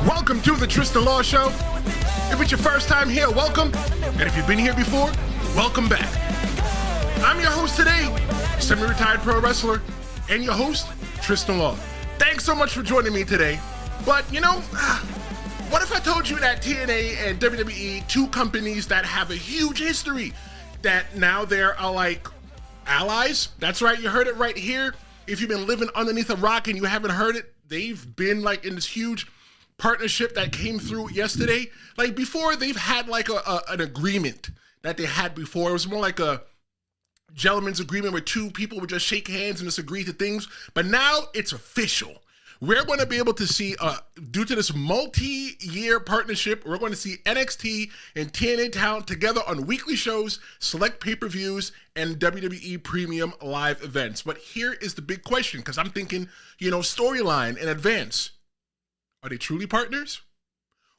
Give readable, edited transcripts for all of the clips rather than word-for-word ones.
Welcome to the Tristan Law Show. If it's your first time here, welcome. And if you've been here before, welcome back. I'm your host today, semi-retired pro wrestler, and your host, Tristan Law. Thanks so much for joining me today. But, what if I told you that TNA and WWE, two companies that have a huge history, that now they're like allies? That's right, you heard it right here. If you've been living underneath a rock and you haven't heard it, they've been like in this huge partnership that came through yesterday. Like before, they've had like an agreement that they had before. It was more like a gentleman's agreement where two people would just shake hands and just agree to things. But now it's official. We're going to be able to see, due to this multi-year partnership, we're going to see NXT and TNA talent together on weekly shows, select pay-per-views, and WWE premium live events. But here is the big question, because I'm thinking, storyline in advance. Are they truly partners?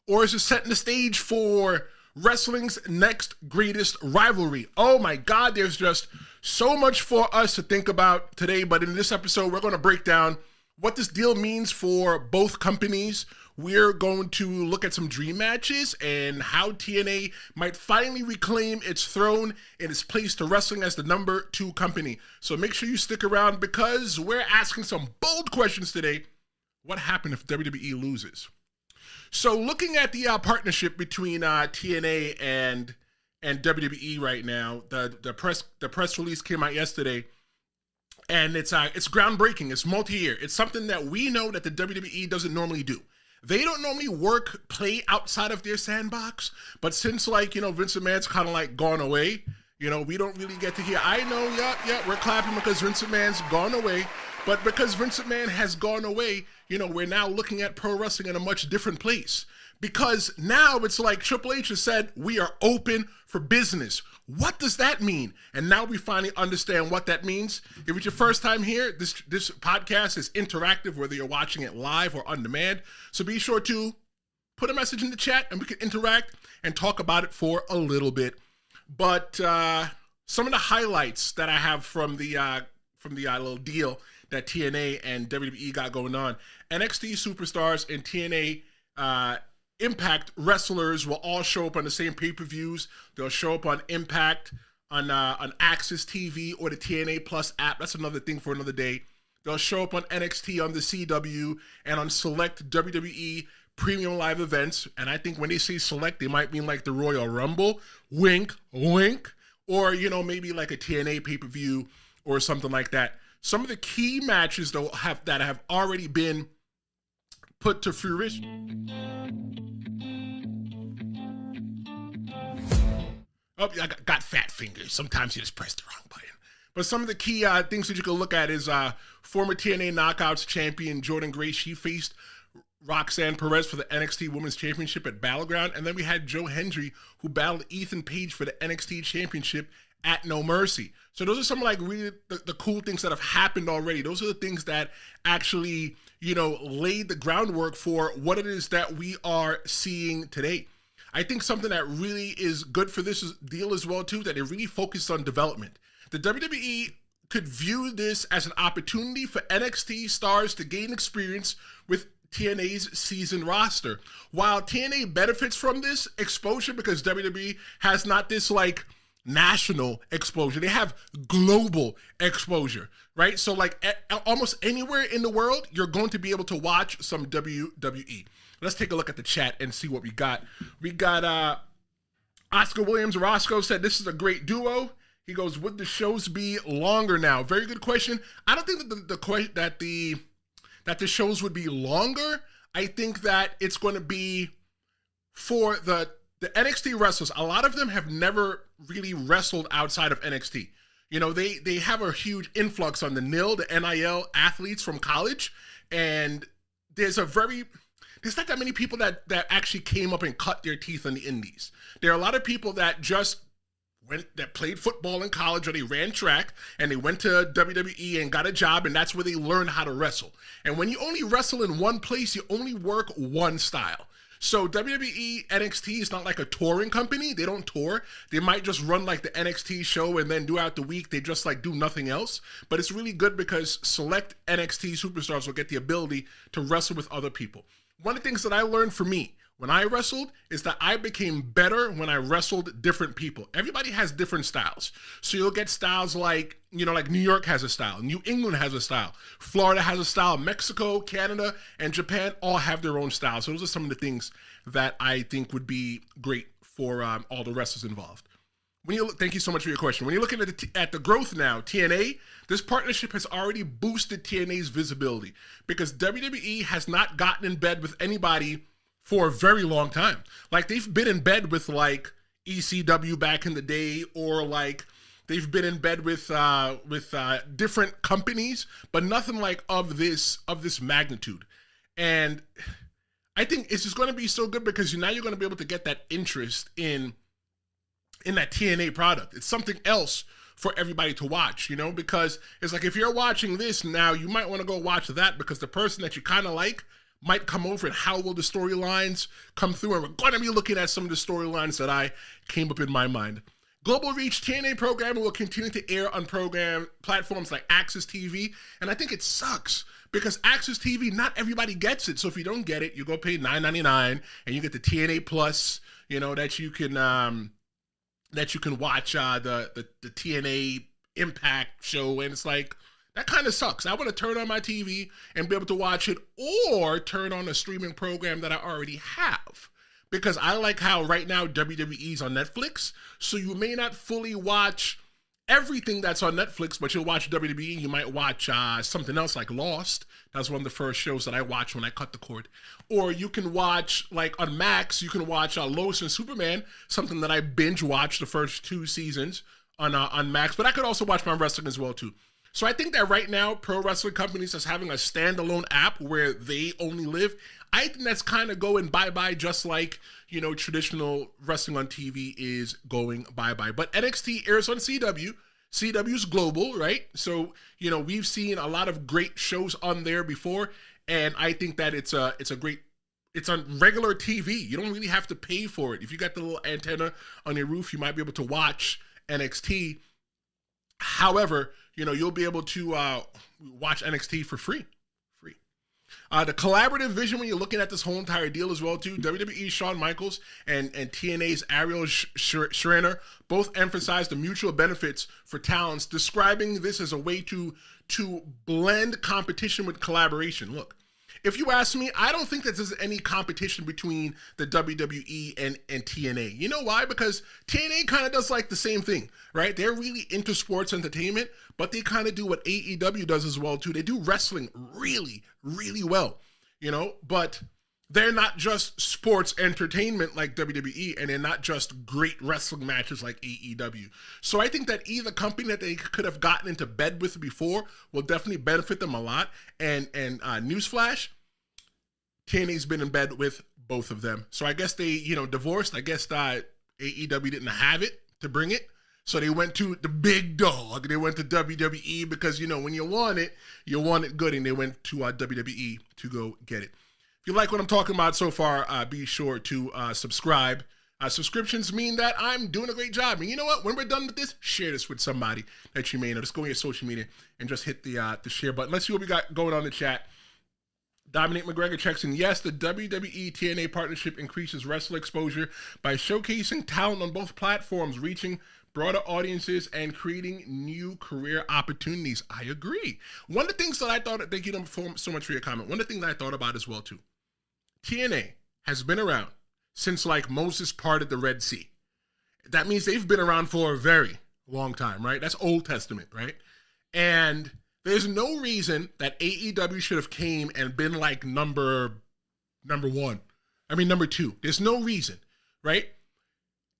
Or is it setting the stage for wrestling's next greatest rivalry? Oh my God, there's just so much for us to think about today. But in this episode, we're going to break down what this deal means for both companies. We're going to look at some dream matches and how TNA might finally reclaim its throne and its place to wrestling as the number 2 company. So make sure you stick around because we're asking some bold questions today. What happened if WWE loses? So looking at the partnership between TNA and WWE right now, the press release came out yesterday. And it's groundbreaking. It's multi-year. It's something that we know that the WWE doesn't normally do. They don't normally play outside of their sandbox. But since Vince McMahon's kind of like gone away, we don't really get to hear. I know, yeah, we're clapping because Vince McMahon's gone away. But because Vince McMahon has gone away, we're now looking at pro wrestling in a much different place. Because now it's like Triple H has said, we are open for business. What does that mean? And now we finally understand what that means. If it's your first time here, this podcast is interactive, whether you're watching it live or on demand. So be sure to put a message in the chat and we can interact and talk about it for a little bit. But some of the highlights that I have from the little deal that TNA and WWE got going on. NXT superstars and TNA Impact wrestlers will all show up on the same pay-per-views. They'll show up on Impact, on Access TV or the TNA Plus app. That's another thing for another day. They'll show up on NXT on the CW and on select WWE premium live events. And I think when they say select, they might mean like the Royal Rumble, wink, wink, or, maybe like a TNA pay-per-view or something like that. Some of the key matches that have already been put to fruition. Oh, I got fat fingers. Sometimes you just press the wrong button. But some of the key things that you can look at is former TNA Knockouts champion Jordan Grace. She faced Roxanne Perez for the NXT Women's Championship at Battleground. And then we had Joe Hendry, who battled Ethan Page for the NXT Championship at No Mercy. So those are some really the cool things that have happened already. Those are the things that actually, laid the groundwork for what it is that we are seeing today. I think something that really is good for this deal as well, too, that it really focused on development. The WWE could view this as an opportunity for NXT stars to gain experience with TNA's seasoned roster. While TNA benefits from this exposure because WWE has not this national exposure. They have global exposure, right? So almost anywhere in the world, you're going to be able to watch some WWE. Let's take a look at the chat and see what we got. We got Oscar Williams. Roscoe said, this is a great duo. He goes, would the shows be longer now? Very good question. I don't think that the shows would be longer. I think that it's going to be for the NXT wrestlers. A lot of them have never really wrestled outside of NXT. They have a huge influx on the NIL athletes from college. And there's not that many people that actually came up and cut their teeth on the indies. There are a lot of people that that played football in college or they ran track and they went to WWE and got a job, and that's where they learned how to wrestle. And when you only wrestle in one place, you only work one style. So WWE NXT is not like a touring company. They don't tour. They might just run like the NXT show and then throughout the week, they just do nothing else. But it's really good because select NXT superstars will get the ability to wrestle with other people. one of the things that I learned for me when I wrestled is that I became better when I wrestled different people. Everybody has different styles. So you'll get styles like, like New York has a style, New England has a style, Florida has a style, Mexico, Canada, and Japan all have their own styles. So those are some of the things that I think would be great for all the wrestlers involved. Thank you so much for your question. When you're looking at the growth now, TNA, this partnership has already boosted TNA's visibility because WWE has not gotten in bed with anybody for a very long time. Like, they've been in bed with like ECW back in the day, or like they've been in bed with different companies, but nothing like of this magnitude. And I think it's just going to be so good because now you're going to be able to get that interest in that TNA product. It's something else for everybody to watch, because it's like, if you're watching this now, you might want to go watch that because the person that you kind of like might come over, and how will the storylines come through? And we're going to be looking at some of the storylines that I came up in my mind. Global Reach TNA programming will continue to air on program platforms like Access TV, and I think it sucks because Access TV, not everybody gets it. So if you don't get it, you go pay $9.99 and you get the TNA Plus, that you can watch the TNA Impact show, and it's like, that kind of sucks. I want to turn on my TV and be able to watch it, or turn on a streaming program that I already have. Because I like how right now WWE's on Netflix, so you may not fully watch everything that's on Netflix, but you'll watch WWE. You might watch something else like Lost. That's one of the first shows that I watched when I cut the cord. Or you can watch, like on Max, you can watch Lois and Superman, something that I binge watched the first 2 seasons on Max. But I could also watch my wrestling as well too. So I think that right now, pro wrestling companies is having a standalone app where they only live. I think that's kind of going bye-bye, just like, traditional wrestling on TV is going bye-bye. But NXT airs on CW. CW's global, right? So, we've seen a lot of great shows on there before, and I think that it's on regular TV. You don't really have to pay for it. If you got the little antenna on your roof, you might be able to watch NXT. However, you'll be able to watch NXT for free. The collaborative vision when you're looking at this whole entire deal as well too, WWE's Shawn Michaels and TNA's Ariel Sharon both emphasize the mutual benefits for talents, describing this as a way to blend competition with collaboration. Look, if you ask me, I don't think that there's any competition between the WWE and TNA. You know why? Because TNA kind of does like the same thing, right? They're really into sports entertainment, but they kind of do what AEW does as well too. They do wrestling really, really well, but they're not just sports entertainment like WWE, and they're not just great wrestling matches like AEW. So I think that either company that they could have gotten into bed with before will definitely benefit them a lot. And newsflash, TNA's been in bed with both of them. So I guess they, divorced. I guess AEW didn't have it to bring it. So they went to the big dog. They went to WWE because, when you want it good, and they went to WWE to go get it. If you like what I'm talking about so far, be sure to subscribe. Subscriptions mean that I'm doing a great job. And you know what? When we're done with this, share this with somebody that you may know. Just go on your social media and just hit the share button. Let's see what we got going on in the chat. Dominic McGregor checks in. Yes, the WWE-TNA partnership increases wrestler exposure by showcasing talent on both platforms, reaching broader audiences, and creating new career opportunities. I agree. One of the things that I thought, thank you so much for your comment. One of the things that I thought about as well too, TNA has been around since like Moses parted the Red Sea. That means they've been around for a very long time, right? That's Old Testament, right? And there's no reason that AEW should have came and been like number 2. There's no reason, right?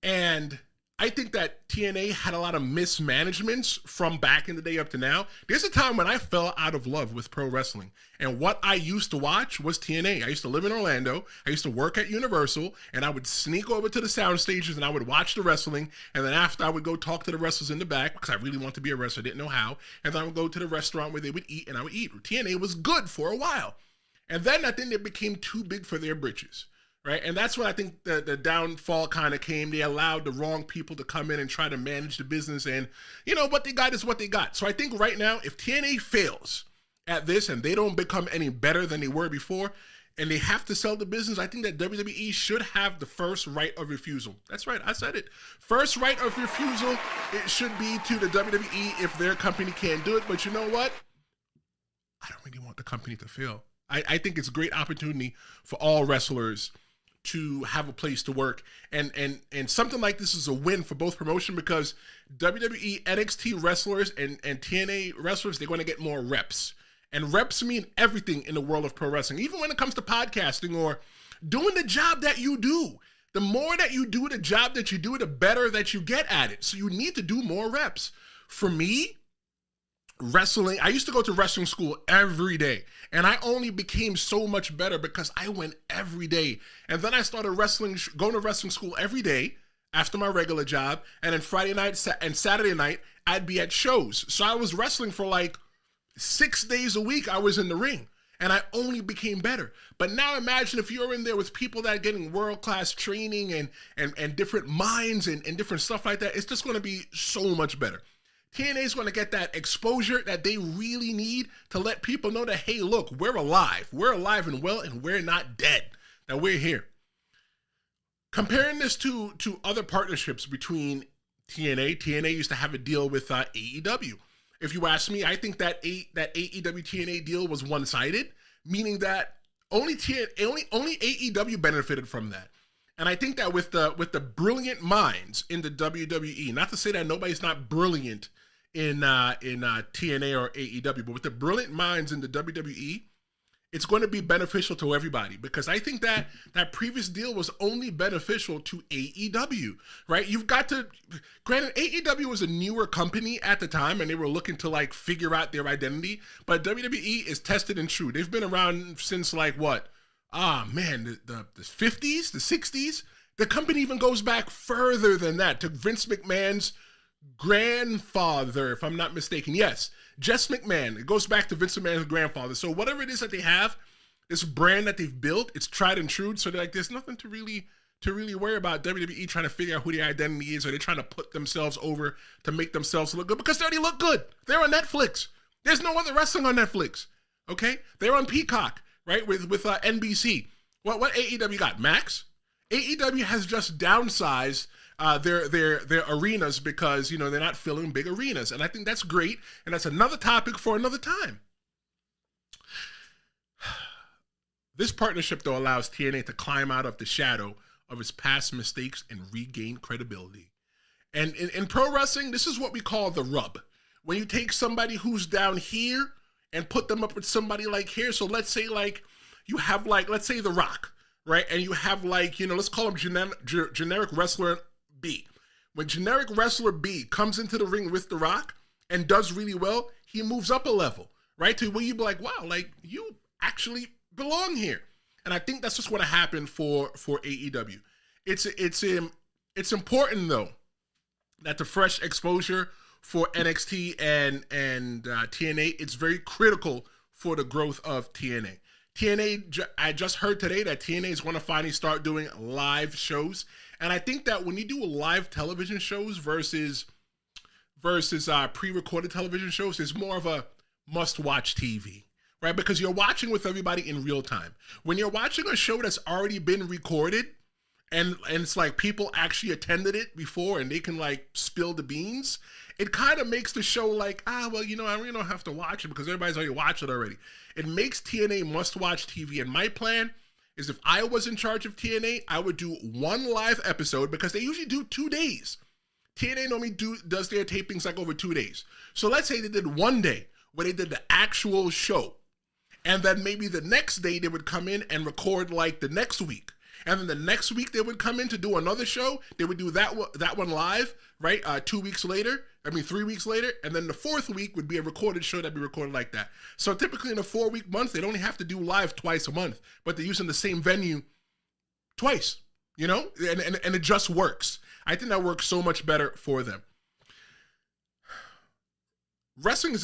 And I think that TNA had a lot of mismanagements from back in the day up to now. There's a time when I fell out of love with pro wrestling. And what I used to watch was TNA. I used to live in Orlando. I used to work at Universal. And I would sneak over to the sound stages and I would watch the wrestling. And then after, I would go talk to the wrestlers in the back because I really wanted to be a wrestler. I didn't know how. And then I would go to the restaurant where they would eat, and I would eat. TNA was good for a while. And then I think it became too big for their britches. Right. And that's when I think the downfall kind of came. They allowed the wrong people to come in and try to manage the business. And, what they got is what they got. So I think right now, if TNA fails at this and they don't become any better than they were before, and they have to sell the business, I think that WWE should have the first right of refusal. That's right, I said it. First right of refusal, it should be to the WWE if their company can't do it. But you know what? I don't really want the company to fail. I think it's a great opportunity for all wrestlers to have a place to work. And something like this is a win for both promotion, because WWE NXT wrestlers and TNA wrestlers, they're going to get more reps. And reps mean everything in the world of pro wrestling, even when it comes to podcasting or doing the job that you do. The more that you do the job that you do, the better that you get at it. So you need to do more reps. For me, wrestling, I used to go to wrestling school every day, and I only became so much better because I went every day. And then I started going to wrestling school every day after my regular job, and then Friday night and Saturday night, I'd be at shows. So I was wrestling for like 6 days a week. I was in the ring, and I only became better. But now imagine if you're in there with people that are getting world-class training and different minds and different stuff like that. It's just going to be so much better. TNA is going to get that exposure that they really need to let people know that, hey, look, we're alive. We're alive and well, and we're not dead. That we're here. Comparing this to other partnerships between TNA used to have a deal with AEW. If you ask me, I think that AEW TNA deal was one-sided, meaning that only AEW benefited from that. And I think that with the brilliant minds in the WWE, not to say that nobody's not brilliant in TNA or AEW, but with the brilliant minds in the WWE, it's going to be beneficial to everybody, because I think that previous deal was only beneficial to AEW, right? You've got to, granted, AEW was a newer company at the time, and they were looking to like figure out their identity, but WWE is tested and true. They've been around since like what? The 50s, the 60s. The company even goes back further than that, to Vince McMahon's grandfather, if I'm not mistaken. Yes, Jess McMahon. It goes back to Vince McMahon's grandfather. So whatever it is that they have, this brand that they've built, it's tried and true. So they're like, there's nothing to really worry about WWE trying to figure out who their identity is, or they're trying to put themselves over to make themselves look good, because they already look good. They're on Netflix. There's no other wrestling on Netflix. Okay, they're on Peacock, right, with NBC. What AEW got? Max? AEW has just downsized their arenas, because they're not filling big arenas, and I think that's great, and that's another topic for another time. This partnership, though, allows TNA to climb out of the shadow of its past mistakes and regain credibility. And in pro wrestling, this is what we call the rub. When you take somebody who's down here and put them up with somebody like here. So let's say like you have like, let's say The Rock, right? And you have like, let's call him generic wrestler B. When generic wrestler B comes into the ring with The Rock and does really well, he moves up a level, right? To where you be like, wow, like you actually belong here. And I think that's just going to happen for AEW. It's important though that the fresh exposure for NXT and TNA, it's very critical for the growth of TNA. I just heard today that TNA is going to finally start doing live shows. And I think that when you do live television shows versus pre-recorded television shows, it's more of a must-watch TV, right? Because you're watching with everybody in real time. When you're watching a show that's already been recorded, and it's like people actually attended it before and they can like spill the beans, it kind of makes the show like, I really don't have to watch it because everybody's already watched it already. It makes TNA must-watch TV. And my plan is, if I was in charge of TNA, I would do one live episode, because they usually do 2 days. TNA normally does their tapings like over 2 days. So let's say they did one day where they did the actual show. And then maybe the next day they would come in and record like the next week. And then the next week they would come in to do another show. They would do that one live, right? 3 weeks later. And then the fourth week would be a recorded show that'd be recorded like that. So typically in a 4-week month, they'd only have to do live twice a month, but they're using the same venue twice, and it just works. I think that works so much better for them. Wrestling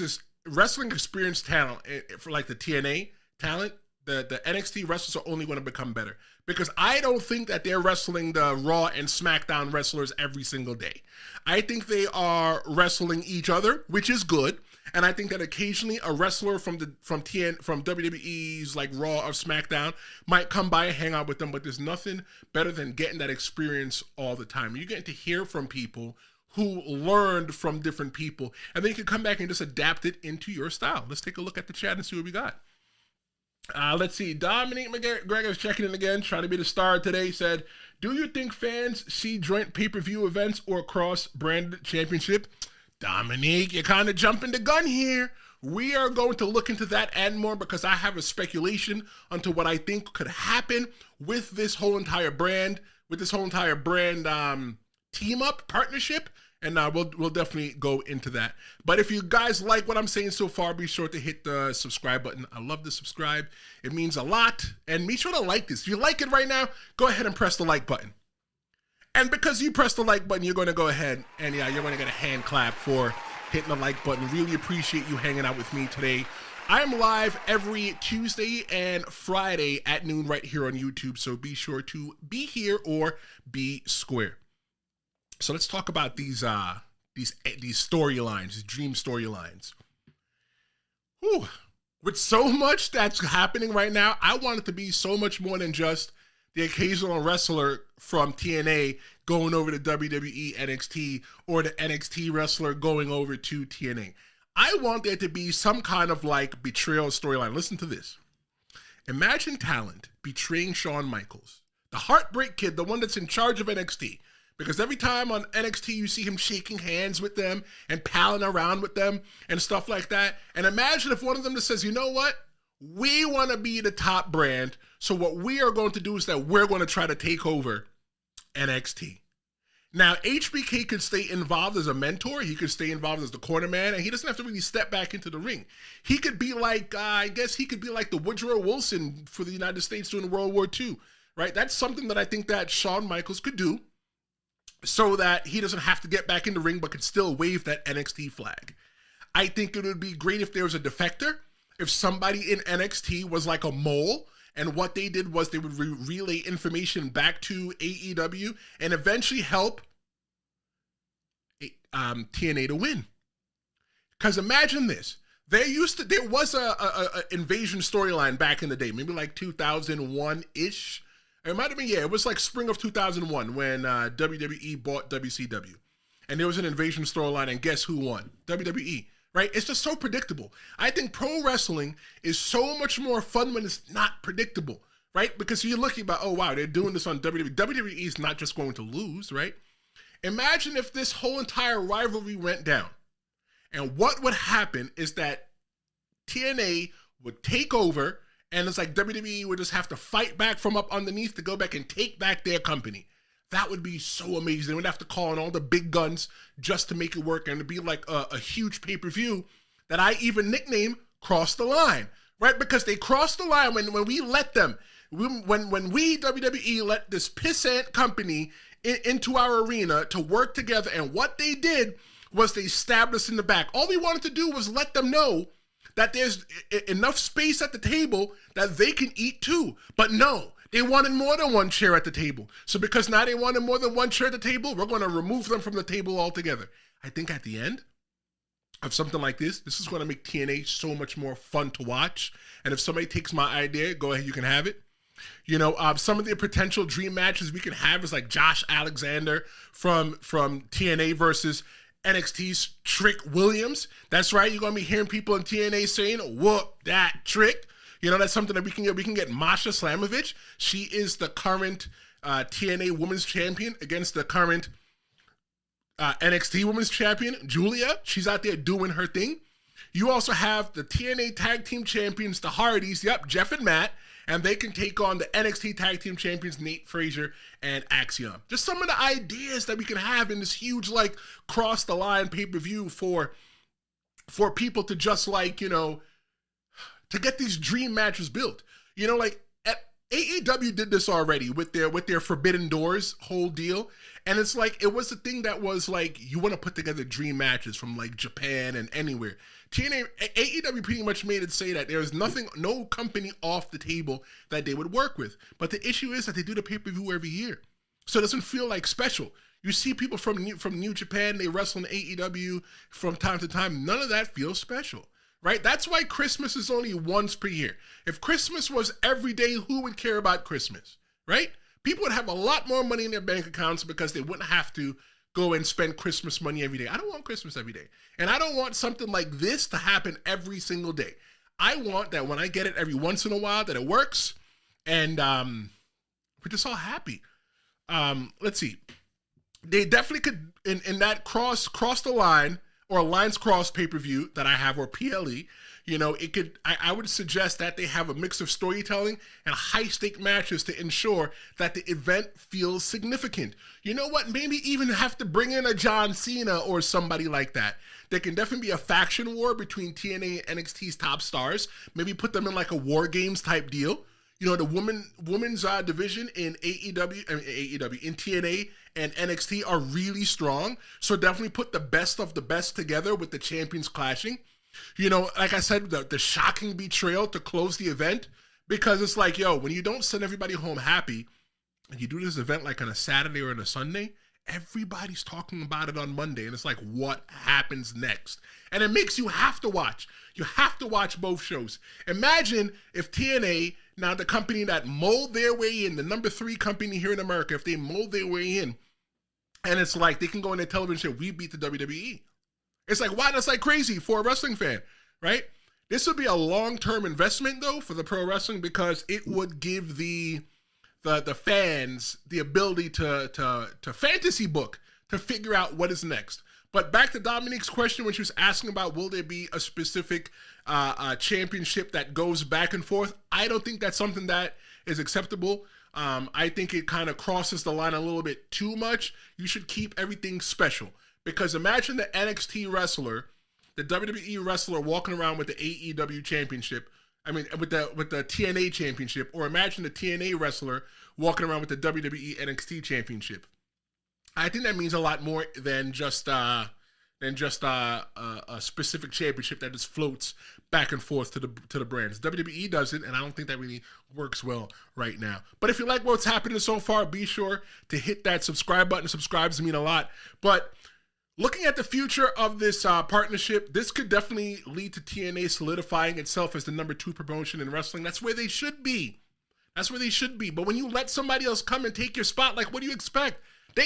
experienced talent for like the TNA talent. The NXT wrestlers are only going to become better, because I don't think that they're wrestling the Raw and SmackDown wrestlers every single day. I think they are wrestling each other, which is good. And I think that occasionally a wrestler from WWE's like Raw or SmackDown might come by and hang out with them, but there's nothing better than getting that experience all the time. You're getting to hear from people who learned from different people, and then you can come back and just adapt it into your style. Let's take a look at the chat and see what we got. Let's see. Dominique McGregor's checking in again, trying to be the star today. He said, do you think fans see joint pay-per-view events or cross-branded championship? Dominique, you're kind of jumping the gun here. We are going to look into that and more because I have a speculation onto what I think could happen with this whole entire brand, team-up partnership. And we'll definitely go into that. But if you guys like what I'm saying so far, be sure to hit the subscribe button. I love the subscribe. It means a lot. And be sure to like this. If you like it right now, go ahead and press the like button. And because you press the like button, you're going to go ahead and you're going to get a hand clap for hitting the like button. Really appreciate you hanging out with me today. I am live every Tuesday and Friday at noon right here on YouTube. So be sure to be here or be square. So let's talk about these storylines, these dream storylines. Whew. With so much that's happening right now, I want it to be so much more than just the occasional wrestler from TNA going over to WWE NXT or the NXT wrestler going over to TNA. I want there to be some kind of like betrayal storyline. Listen to this. Imagine talent betraying Shawn Michaels, the Heartbreak Kid, the one that's in charge of NXT. Because every time on NXT, you see him shaking hands with them and palling around with them and stuff like that. And imagine if one of them just says, you know what? We want to be the top brand. So what we are going to do is that we're going to try to take over NXT. Now, HBK could stay involved as a mentor. He could stay involved as the corner man. And he doesn't have to really step back into the ring. He could be like, I guess he could be like the Woodrow Wilson for the United States during World War II. Right? That's something that I think that Shawn Michaels could do, so that he doesn't have to get back in the ring but could still wave that NXT flag. I think it would be great if there was a defector, if somebody in NXT was like a mole, and what they did was they would relay information back to AEW and eventually help TNA to win. Because imagine this. There was a invasion storyline back in the day, maybe like 2001-ish. It might have been, it was like spring of 2001 when WWE bought WCW. And there was an invasion storyline, and guess who won? WWE, right? It's just so predictable. I think pro wrestling is so much more fun when it's not predictable, right? Because you're looking about, oh, wow, they're doing this on WWE. WWE is not just going to lose, right? Imagine if this whole entire rivalry went down. And what would happen is that TNA would take over, and it's like WWE would just have to fight back from up underneath to go back and take back their company. That would be so amazing. They would have to call in all the big guns just to make it work, and it'd be like a huge pay-per-view that I even nickname Cross the Line, right? Because they crossed the line when we let them, when we WWE let this pissant company into our arena to work together, and what they did was they stabbed us in the back. All we wanted to do was let them know that there's enough space at the table that they can eat too. But no, they wanted more than one chair at the table. So because now they wanted more than one chair at the table, we're going to remove them from the table altogether. I think at the end of something like this is going to make TNA so much more fun to watch. And if somebody takes my idea, go ahead, you can have it. You know, some of the potential dream matches we can have is like Josh Alexander from TNA versus NXT's Trick Williams. That's right. You're going to be hearing people in TNA saying, whoop that Trick. You know, that's something that we can get. We can get Masha Slamovich. She is the current TNA Women's Champion against the current NXT Women's Champion, Julia. She's out there doing her thing. You also have the TNA Tag Team Champions, the Hardys. Yep, Jeff and Matt. And they can take on the NXT Tag Team Champions, Nate Frazier and Axiom. Just some of the ideas that we can have in this huge, like, cross-the-line pay-per-view for people to just, like, you know, to get these dream matches built. You know, like, AEW did this already with their Forbidden Doors whole deal. And it's like, it was a thing that was like, you want to put together dream matches from, like, Japan and anywhere. AEW pretty much made it say that there was no company off the table that they would work with. But the issue is that they do the pay-per-view every year. So it doesn't feel like special. You see people from New Japan, they wrestle in AEW from time to time. None of that feels special, right? That's why Christmas is only once per year. If Christmas was every day, who would care about Christmas, right? People would have a lot more money in their bank accounts because they wouldn't have to go and spend Christmas money every day. I don't want Christmas every day. And I don't want something like this to happen every single day. I want that when I get it every once in a while, that it works. And we're just all happy. Let's see. They definitely could, in that cross the line, or lines cross pay-per-view that I have, or PLE, you know, it could, I would suggest that they have a mix of storytelling and high-stake matches to ensure that the event feels significant. You know what? Maybe even have to bring in a John Cena or somebody like that. There can definitely be a faction war between TNA and NXT's top stars. Maybe put them in like a War Games type deal. You know, the women's division in in TNA and NXT are really strong. So definitely put the best of the best together with the champions clashing. You know, like I said, the shocking betrayal to close the event, because it's like, yo, when you don't send everybody home happy and you do this event like on a Saturday or on a Sunday, everybody's talking about it on Monday, and it's like, what happens next? And it makes you have to watch. You have to watch both shows. Imagine if TNA, now the company that mold their way in, the number 3 company here in America, if they mold their way in, and it's like they can go on their television and say, we beat the WWE. It's like, wow, that's like crazy for a wrestling fan, right? This would be a long-term investment, though, for the pro wrestling, because it would give the fans the ability to fantasy book, to figure out what is next. But back to Dominique's question when she was asking about, will there be a specific championship that goes back and forth? I don't think that's something that is acceptable. I think it kind of crosses the line a little bit too much. You should keep everything special. Because imagine the NXT wrestler, the WWE wrestler walking around with the AEW championship, with the TNA championship, or imagine the TNA wrestler walking around with the WWE NXT championship. I think that means a lot more than just a specific championship that just floats back and forth to the brands. WWE does it, and I don't think that really works well right now. But if you like what's happening so far, be sure to hit that subscribe button. Subscribes mean a lot. But looking at the future of this partnership, this could definitely lead to TNA solidifying itself as the number 2 promotion in wrestling. That's where they should be. That's where they should be. But when you let somebody else come and take your spot, like, what do you expect?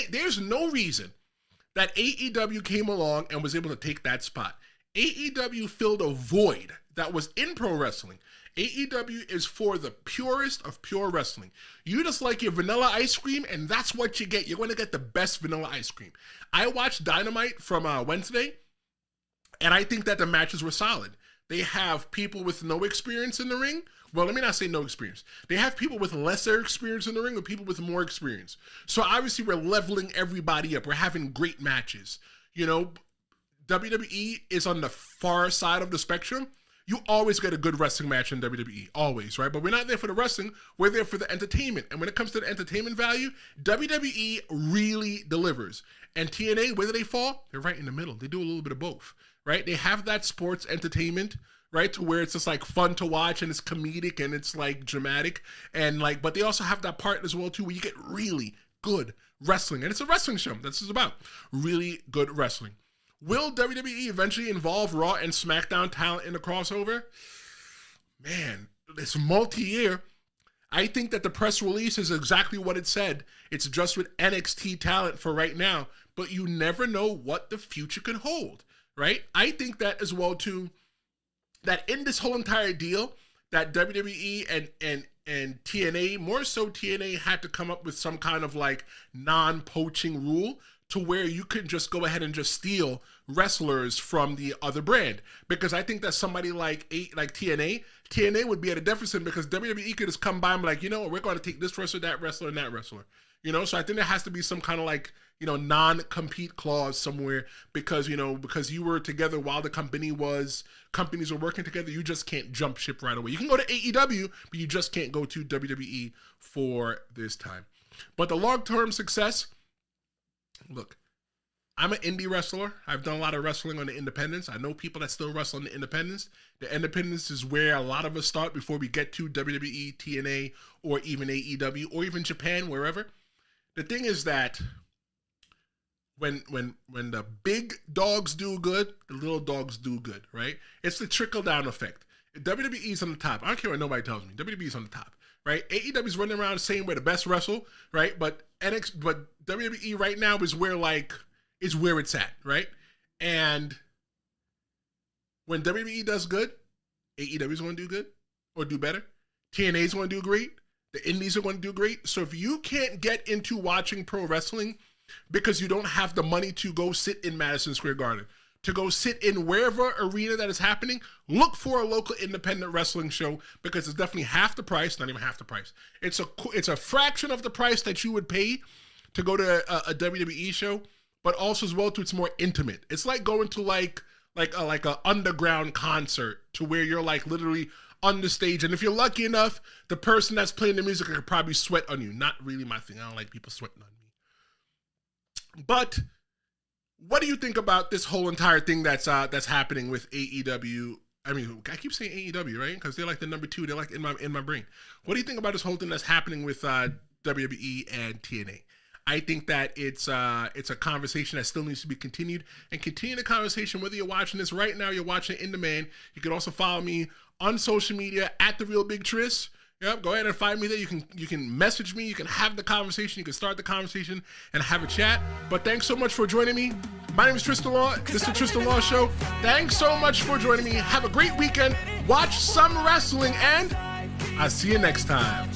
There's no reason that AEW came along and was able to take that spot. AEW filled a void that was in pro wrestling. AEW is for the purest of pure wrestling. You just like your vanilla ice cream, and that's what you get. You're going to get the best vanilla ice cream. I watched Dynamite from Wednesday, and I think that the matches were solid. They have people with no experience in the ring. Well, let me not say no experience. They have people with lesser experience in the ring, or people with more experience. So obviously we're leveling everybody up. We're having great matches. You know, WWE is on the far side of the spectrum. You always get a good wrestling match in WWE, always, right? But we're not there for the wrestling, we're there for the entertainment. And when it comes to the entertainment value, WWE really delivers. And TNA, where do they fall? They're right in the middle. They do a little bit of both, right? They have that sports entertainment, right, to where it's just like fun to watch, and it's comedic, and it's like dramatic, and like, but they also have that part as well too, where you get really good wrestling. And it's a wrestling show. That's what it's about. Really good wrestling. Will WWE eventually involve Raw and SmackDown talent in the crossover? Man, it's multi-year. I think that the press release is exactly what it said. It's just with NXT talent for right now, but you never know what the future could hold, right? I think that as well too, that in this whole entire deal, that WWE and TNA, more so TNA, had to come up with some kind of like non-poaching rule to where you could just go ahead and just steal wrestlers from the other brand. Because I think that somebody like TNA would be at a deficit, because WWE could just come by and be like, you know what, we're going to take this wrestler, that wrestler, and that wrestler. You know, so I think there has to be some kind of like, you know, non-compete clause somewhere, because, you know, because you were together while the companies were working together, you just can't jump ship right away. You can go to AEW, but you just can't go to WWE for this time. But the long-term success, look, I'm an indie wrestler. I've done a lot of wrestling on the independents. I know people that still wrestle on the independents. The independents is where a lot of us start before we get to WWE, TNA, or even AEW, or even Japan, wherever. The thing is that when the big dogs do good, the little dogs do good, right? It's the trickle down effect. WWE's on the top. I don't care what nobody tells me. WWE's on the top, right? AEW's running around saying we're the best wrestle, right? But WWE right now is where it's at, right? And when WWE does good, AEW's going to do good or do better. TNA's going to do great. The indies are going to do great. So if you can't get into watching pro wrestling because you don't have the money to go sit in Madison Square Garden, to go sit in wherever arena that is happening, look for a local independent wrestling show because it's definitely half the price, not even half the price. It's a fraction of the price that you would pay to go to a WWE show, but also as well too, it's more intimate. It's like going to like a underground concert to where you're like literally on the stage, and if you're lucky enough, the person that's playing the music could probably sweat on you. Not really my thing. I don't like people sweating on me. But what do you think about this whole entire thing that's happening with AEW? I mean, I keep saying AEW, right? Because they're like the number two. They're like in my brain. What do you think about this whole thing that's happening with WWE and TNA? I think that it's a conversation that still needs to be continued, and continue the conversation whether you're watching this right now, you're watching it in demand. You can also follow me on social media at The Real Big Tris. Yep, go ahead and find me there. You can message me. You can have the conversation. You can start the conversation and have a chat. But thanks so much for joining me. My name is Tristan Law. This is the Tristan Law Show. Thanks so much for joining me. Have a great weekend. Watch some wrestling, and I'll see you next time.